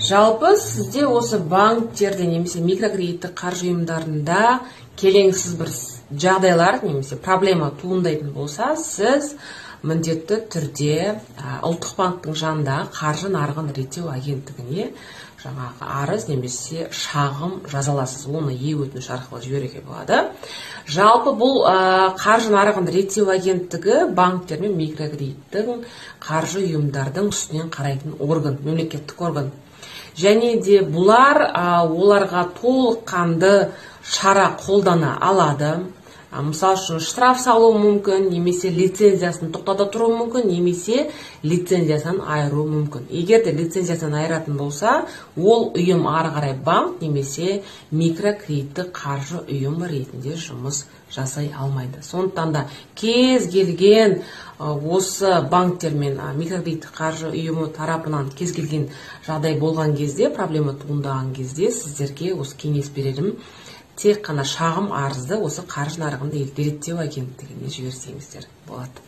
Жалпы сізде осы банктерде немесе микрокредиттік қаржы ұйымдарында келеңсіз бір жағдайлар немесе проблема туындайтын болса, сіз міндетті түрде ұлттық банктің жанындағы қаржы нарығын реттеу агенттігіне жаңағы арыз немесе шағым жаза аласыз. Оны өтініш арқылы жіберуге болады. Жалпы бұл қаржы нарығын реттеу агенттігі банктер мен микрокредиттік қаржы ұйымдардың үстінен қарайтын орган, мемлекеттік орган. Және де бұлар оларға толыққанды шара қолдана алады. Мысал үшін штраф салу мүмкін, немесе лицензиясын тоқтата тұру мүмкін, немесе лицензиясын айыру мүмкін. Егер де лицензиясын айыратын болса, ол ұйым ары қарай банк немесе микрокредиттік қаржы ұйымы ретінде жұмыс жасай алмайды. Сондықтан да кез келген осы банктер мен микрокредиттік қаржы ұйымы тарапынан кез келген жағдай болған кезде, проблема туындаған кезде сіздерге осы кеңес берерім. Тек қана шағым арызды осы қаржы нарығында реттеу агенттігіне жіберсеңіздер болады.